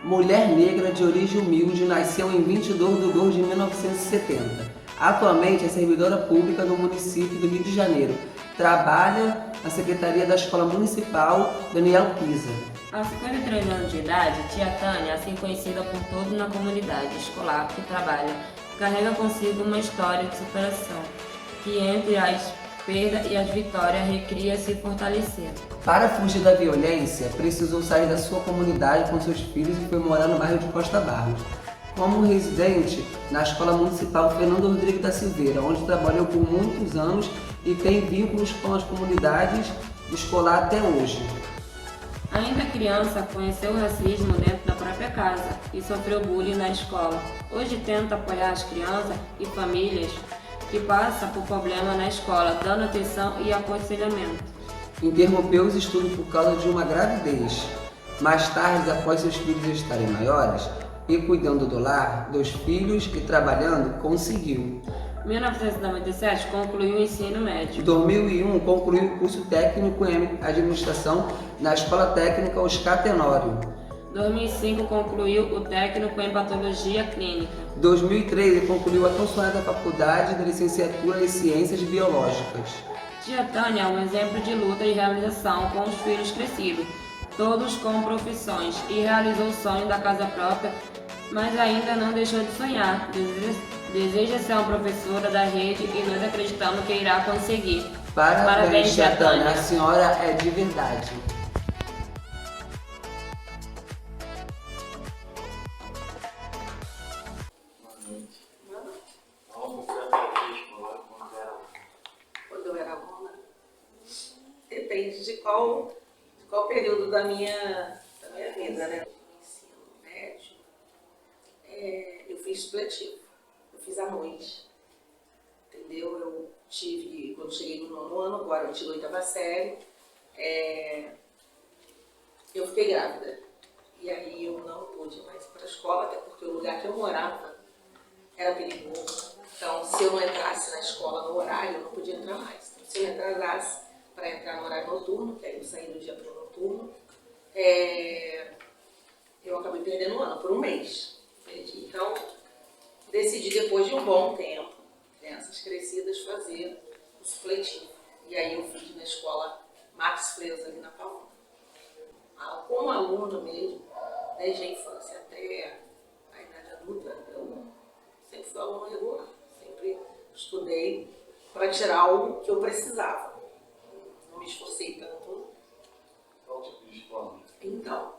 Mulher negra de origem humilde, nasceu em 22 de agosto de 1970. Atualmente é servidora pública no município do Rio de Janeiro. Trabalha na Secretaria da Escola Municipal Daniel Pisa. Aos 53 anos de idade, tia Tânia, assim conhecida por todos na comunidade escolar que trabalha, carrega consigo uma história de superação, que entre as perdas e as vitórias recria se fortalecer. Para fugir da violência, precisou sair da sua comunidade com seus filhos e foi morar no bairro de Costa Barros. Como residente na Escola Municipal Fernando Rodrigues da Silveira, onde trabalhou por muitos anos e tem vínculos com as comunidades escolar até hoje. Ainda criança, conheceu o racismo dentro da própria casa e sofreu bullying na escola. Hoje tenta apoiar as crianças e famílias que passam por problemas na escola, dando atenção e aconselhamento. Interrompeu os estudos por causa de uma gravidez. Mais tarde, após seus filhos estarem maiores e cuidando do lar, dos filhos e trabalhando, conseguiu. Em 1997, concluiu o ensino médio. Em 2001, concluiu o curso técnico em administração na Escola Técnica Oscar Tenório. Em 2005, concluiu o técnico em patologia clínica. Em 2003, concluiu a tão sonhada faculdade de licenciatura em ciências biológicas. Tia Tânia é um exemplo de luta e realização com os filhos crescidos, todos com profissões, e realizou o sonho da casa própria, mas ainda não deixou de sonhar. Deseja ser uma professora da rede e nós acreditamos que irá conseguir. Parabéns, tia Tânia, a senhora é de verdade. Quando eu era aluna, depende de qual período da minha vida, né? No ensino médio, eu fiz supletivo, eu fiz à noite, entendeu? Eu tive, quando cheguei no 9º ano, agora eu tive a 8ª série, eu fiquei grávida. E aí eu não pude mais ir para a escola, até porque o lugar que eu morava era perigoso. Então, se eu não entrasse na escola no horário, eu não podia entrar mais. Então, se eu atrasasse para entrar no horário noturno, que aí eu saí do dia para o noturno, eu acabei perdendo um ano, por um mês. Então, decidi, depois de um bom tempo, crianças crescidas, fazer o supletivo. E aí eu fiz na escola Max Freitas, ali na Paulista. Como aluna mesmo, desde a infância até a idade adulta, eu sempre fui aluna regular. Sempre estudei para tirar o que eu precisava. Não me esforcei tanto. Qual tipo de escola? Então,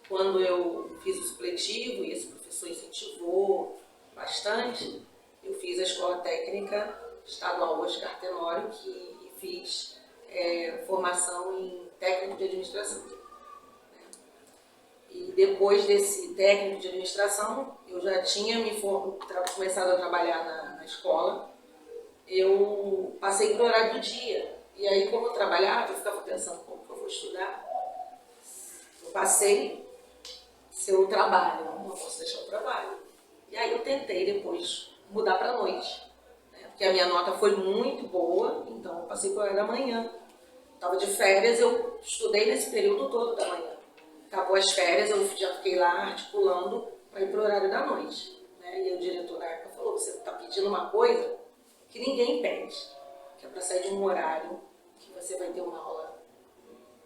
quando eu fiz o supletivo e esse professor incentivou bastante, eu fiz a Escola Técnica Estadual Oscar Tenório, que fiz formação em técnico de administração. E depois desse técnico de administração, eu já tinha começado a trabalhar na escola. Eu passei para o horário do dia. E aí, como eu trabalhava, eu ficava pensando como que eu vou estudar. Eu passei seu trabalho, não posso deixar o trabalho. E aí eu tentei depois mudar para a noite, né? Porque a minha nota foi muito boa, então eu passei para o horário da manhã. Estava de férias, eu estudei nesse período todo da manhã. Acabou as férias, eu já fiquei lá articulando para ir para o horário da noite, né? E o diretor na época falou, você está pedindo uma coisa que ninguém pede, que é para sair de um horário que você vai ter uma aula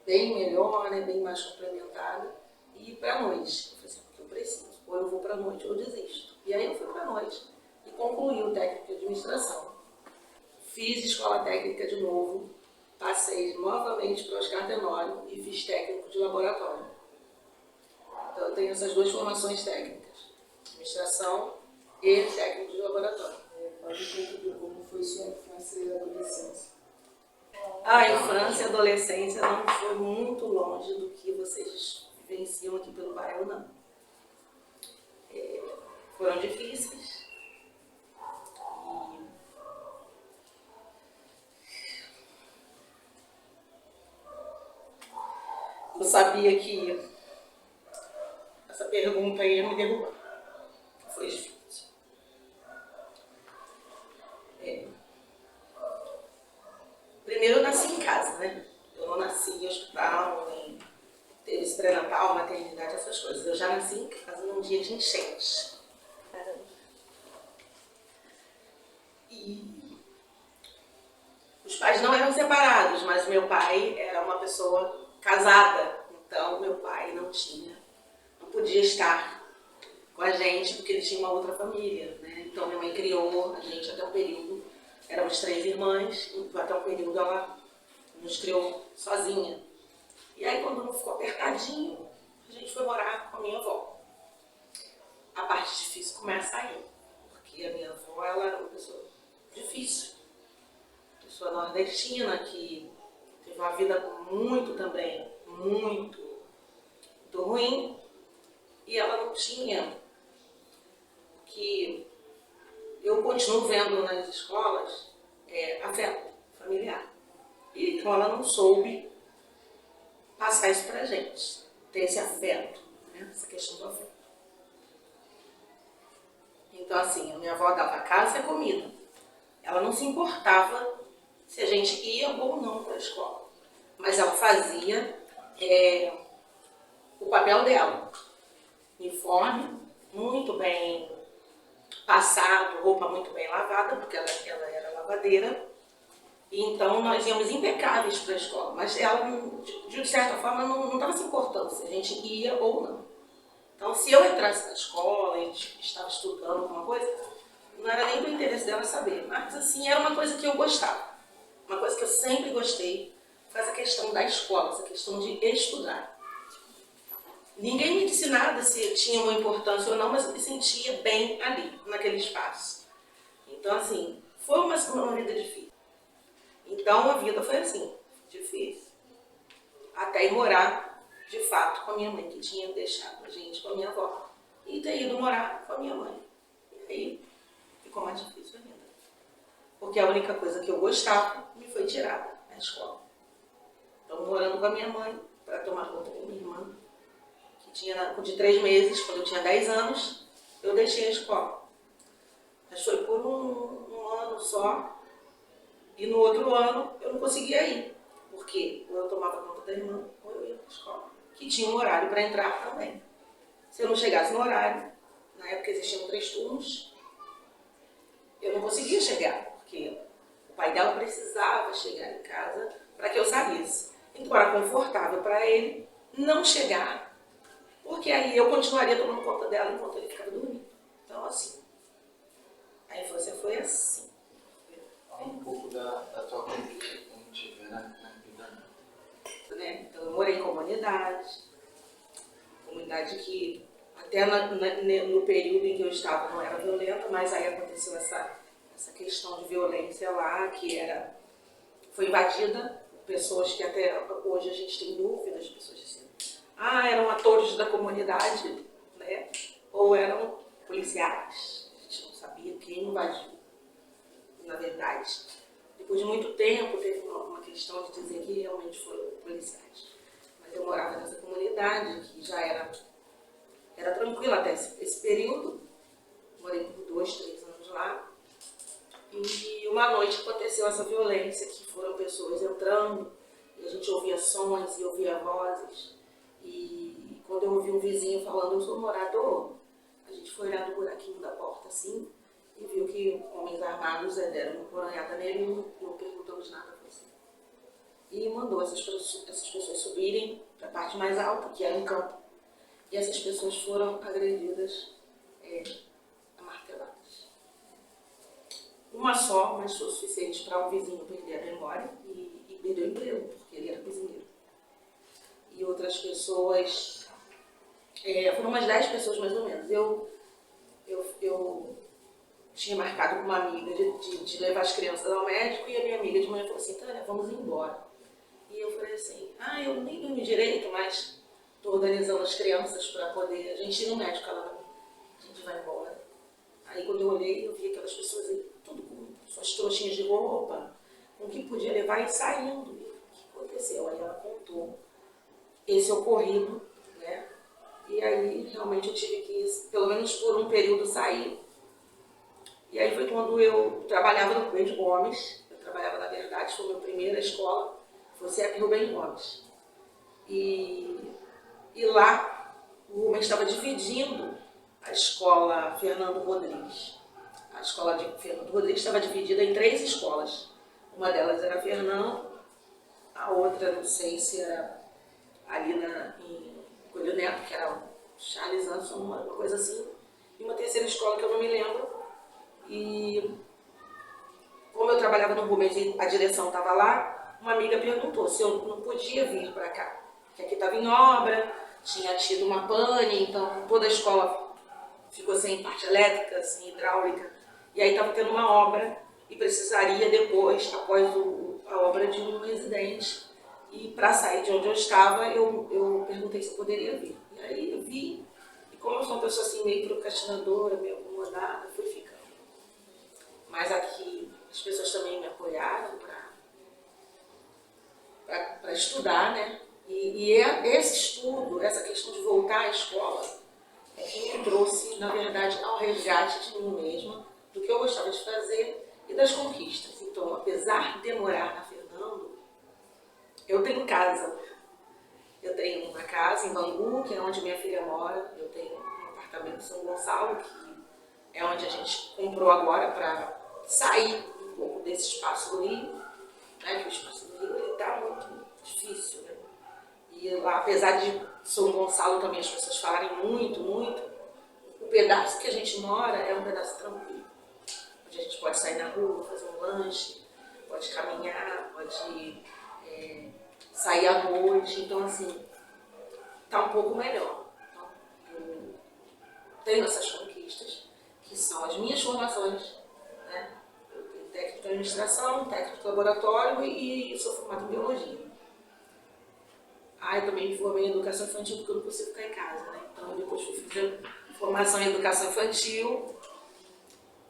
bem melhor, né? Bem mais complementada, e ir para a noite. Eu falei assim, porque eu preciso, ou eu vou para a noite ou eu desisto. E aí eu fui para a noite e concluí o técnico de administração. Fiz escola técnica de novo, passei novamente para o Oscar Tenório e fiz técnico de laboratório. Então eu tenho essas duas formações técnicas, administração e técnico de laboratório. Pode contar como foi sua infância e adolescência? A infância e adolescência não foi muito longe do que vocês vivenciam aqui pelo bairro, não. Foram difíceis. Eu sabia que essa pergunta ia me derrubar. Foi difícil. Primeiro eu nasci em casa, né? Eu não nasci em hospital, nem teve pré-natal, maternidade, essas coisas. Eu já nasci em casa num dia de enchente. E os pais não eram separados, mas meu pai era uma pessoa casada. Então, meu pai não podia estar com a gente porque ele tinha uma outra família, né? Então, minha mãe criou a gente até um período. Éramos 3 irmãs, e até um período ela nos criou sozinha. E aí, quando ficou apertadinho, a gente foi morar com a minha avó. A parte difícil começa aí, porque a minha avó ela era uma pessoa difícil. Pessoa nordestina que teve uma vida muito ruim. E ela não tinha que eu continuo vendo nas escolas afeto familiar. E então ela não soube passar isso pra gente, ter esse afeto, né? Essa questão do afeto. Então assim, a minha avó dava casa e comida. Ela não se importava se a gente ia ou não para a escola. Mas ela fazia o papel dela. Uniforme, muito bem passado, roupa muito bem lavada, porque ela era lavadeira. E então nós íamos impecáveis para a escola. Mas ela, de certa forma, não estava se importando se a gente ia ou não. Então, se eu entrasse na escola e estava estudando alguma coisa, não era nem do interesse dela saber. Mas, assim, era uma coisa que eu gostava. Uma coisa que eu sempre gostei foi essa questão da escola, essa questão de estudar. Ninguém me disse nada se tinha uma importância ou não, mas eu me sentia bem ali, naquele espaço. Então, assim, foi uma vida difícil. Então, a vida foi assim, difícil. Até ir morar, de fato, com a minha mãe, que tinha deixado a gente com a minha avó. E ter ido morar com a minha mãe. E aí, ficou mais difícil ainda. Porque a única coisa que eu gostava me foi tirada na escola. Então, morando com a minha mãe, para tomar conta da minha irmã, que tinha de 3 meses, quando eu tinha 10 anos, eu deixei a escola. Mas foi por um ano só. E no outro ano, eu não conseguia ir. Porque ou eu tomava conta da irmã, ou eu ia para a escola. Que tinha um horário para entrar também. Se eu não chegasse no horário, na época existiam 3 turnos, eu não conseguia chegar, porque o pai dela precisava chegar em casa para que eu saísse. Então era confortável para ele não chegar, porque aí eu continuaria tomando conta dela enquanto ele ficava dormindo. Então, assim, a infância foi assim. Fala um pouco da tua convivência, como te vê na vida. Né? Então, eu morei em comunidade que até no período em que eu estava não era violenta, mas aí aconteceu essa questão de violência lá, que foi invadida por pessoas que até hoje a gente tem dúvidas, pessoas dizendo, eram atores da comunidade, né? Ou eram policiais. A gente não sabia quem invadiu, na verdade. Depois de muito tempo, teve uma questão de dizer que realmente foram policiais. Mas eu morava nessa comunidade, que já era tranquila até esse período. Morei por 2, 3 anos lá. E uma noite aconteceu essa violência, que foram pessoas entrando, e a gente ouvia sons e ouvia vozes. E quando eu ouvi um vizinho falando, eu sou morador, a gente foi olhar no buraquinho da porta assim, e viu que homens armados deram uma coronhada nele e não perguntamos nada pra você. E mandou essas pessoas subirem para a parte mais alta, que era um campo. E essas pessoas foram agredidas a marteladas. Uma só, mas foi o suficiente para um vizinho perder a memória e perder o emprego, porque ele era cozinheiro. E outras pessoas, foram umas 10 pessoas mais ou menos. Eu tinha marcado com uma amiga de levar as crianças ao médico, e a minha amiga de manhã falou assim, Tânia, vamos embora. E eu falei assim, eu nem dormi direito, mas estou organizando as crianças para poder a gente ir no médico. Ela não, a gente vai embora. Aí quando eu olhei, eu vi aquelas pessoas aí, tudo com suas trouxinhas de roupa, com o que podia levar e saindo. E o que aconteceu? Aí ela contou esse ocorrido, né? E aí realmente eu tive que, pelo menos por um período, sair. E aí foi quando eu trabalhava no Rubem Gomes. Eu trabalhava, na verdade, foi a minha primeira escola, foi o CEP Rubem Gomes. E lá, o Rubens estava dividindo a escola Fernando Rodrigues. A escola de Fernando Rodrigues estava dividida em 3 escolas. Uma delas era Fernando, a outra não sei se era ali em Coelho Neto, que era Charles Anson, uma coisa assim, e uma terceira escola que eu não me lembro. E como eu trabalhava no Rubens e a direção estava lá, uma amiga perguntou se eu não podia vir para cá, que aqui estava em obra, tinha tido uma pane, então toda a escola ficou sem parte elétrica, sem hidráulica, e aí estava tendo uma obra e precisaria depois, após a obra, de um residente. E para sair de onde eu estava, eu perguntei se eu poderia vir. E aí eu vi, e como eu sou uma pessoa assim meio procrastinadora, meio acomodada, fui ficando. Mas aqui as pessoas também me apoiaram para estudar, né? E esse estudo, essa questão de voltar à escola, é que me trouxe, na verdade, ao resgate de mim mesma, do que eu gostava de fazer e das conquistas. Então, apesar de morar na Fernando, eu tenho casa. Eu tenho uma casa em Bangu, que é onde minha filha mora. Eu tenho um apartamento em São Gonçalo, que é onde a gente comprou agora para sair um pouco desse espaço do Rio, né? Que o espaço do Rio está muito difícil, né? E lá, apesar de São Gonçalo também as pessoas falarem muito, o pedaço que a gente mora é um pedaço tranquilo. Onde a gente pode sair na rua, fazer um lanche, pode caminhar, pode sair à noite. Então, assim, tá um pouco melhor. Então, eu tenho essas conquistas, que são as minhas formações, né? Eu tenho técnico de administração, técnico de laboratório e sou formada em biologia. Eu também me formei em educação infantil porque eu não consigo ficar em casa, né? Então, eu depois fui fazer formação em educação infantil.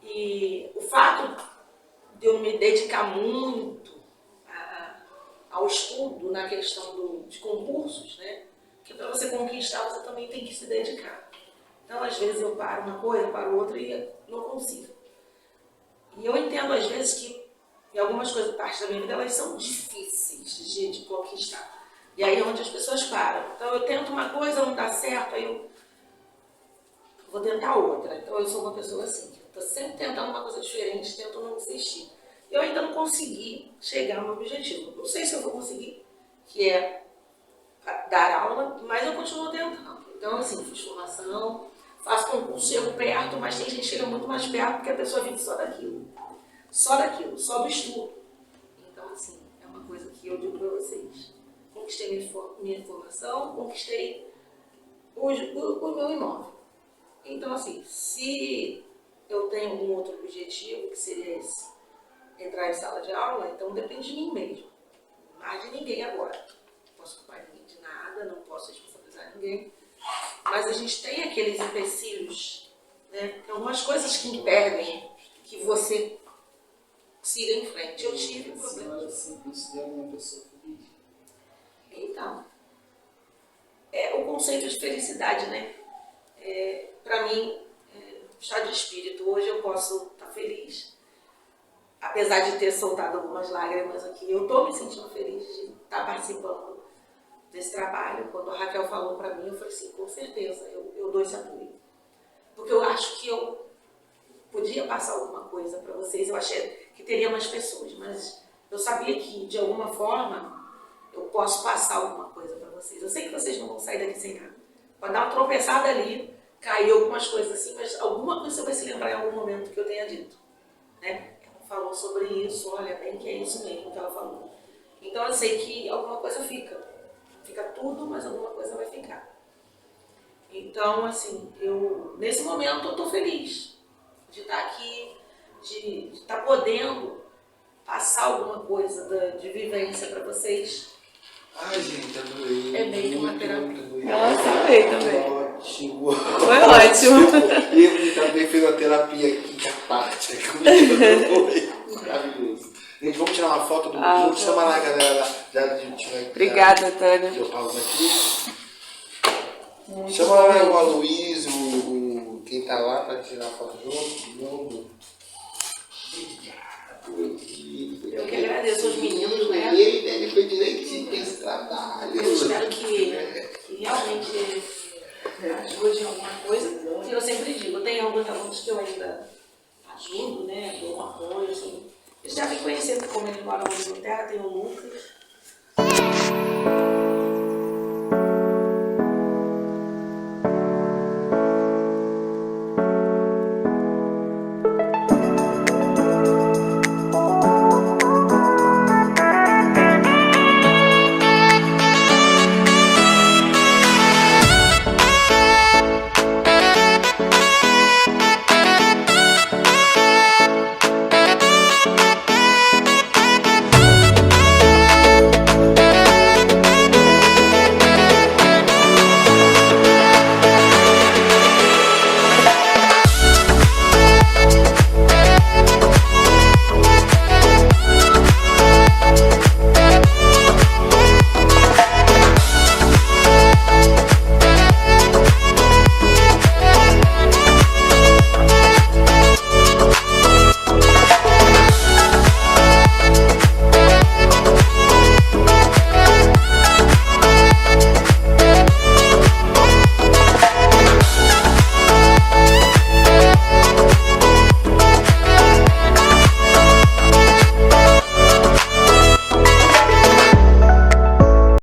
E o fato de eu me dedicar muito ao estudo na questão de concursos, né? Porque para você conquistar, você também tem que se dedicar. Então, às vezes, eu paro uma coisa, paro outra e não consigo. E eu entendo, às vezes, que em algumas coisas, parte da minha vida, elas são difíceis de conquistar. E aí é onde as pessoas param. Então, eu tento uma coisa, não dá certo, aí eu vou tentar outra. Então, eu sou uma pessoa assim, que estou sempre tentando uma coisa diferente, tento não desistir. Eu ainda não consegui chegar ao meu objetivo. Não sei se eu vou conseguir, que é dar aula, mas eu continuo tentando. Então, assim, fiz formação, faço concurso, chego perto, mas tem gente que chega muito mais perto porque a pessoa vive só daquilo. Só daquilo, só do estudo. Então, assim, é uma coisa que eu digo para vocês. Conquistei minha formação, conquistei o meu imóvel. Então, assim, se eu tenho algum outro objetivo, que seria esse, entrar em sala de aula, então depende de mim mesmo. Mais de ninguém agora. Não posso culpar ninguém de nada, não posso responsabilizar ninguém. Mas a gente tem aqueles empecilhos, né? Tem algumas coisas que impedem que você siga em frente. Eu tive problemas. Você se considera uma pessoa feliz? Então, é o conceito de felicidade, né? Para mim, estado de espírito, hoje eu posso estar feliz, apesar de ter soltado algumas lágrimas aqui, eu estou me sentindo feliz de estar participando desse trabalho. Quando a Raquel falou para mim, eu falei assim, com certeza, eu dou esse apoio. Porque eu acho que eu podia passar alguma coisa para vocês, eu achei que teria mais pessoas, mas eu sabia que, de alguma forma, eu posso passar alguma coisa para vocês. Eu sei que vocês não vão sair daqui sem nada. Pode dar uma tropeçada ali, cair algumas coisas assim, mas alguma coisa você vai se lembrar em algum momento que eu tenha dito, né? Ela falou sobre isso, olha bem que é isso mesmo que ela falou. Então eu sei que alguma coisa fica. Fica tudo, mas alguma coisa vai ficar. Então, assim, nesse momento eu estou feliz de estar aqui, de estar podendo passar alguma coisa de vivência para vocês. Ai, gente, adorei. É meio uma terapia. Nossa, amei também. Ótimo. Foi ótimo. Ele também fez uma terapia aqui, que a parte comigo. Maravilhoso. Gente, vamos tirar uma foto do grupo. Chama lá a galera já a gente vai. Obrigada, Tânia. Eu pausa aqui. Chama lá o Aloysio, quem tá lá pra tirar a foto junto, todo mundo. Eu que agradeço aos meninos, né? Ele foi direitinho com esse trabalho. Eu espero que realmente que eu já vim conhecendo como eles moram no terra, tem o Lucas,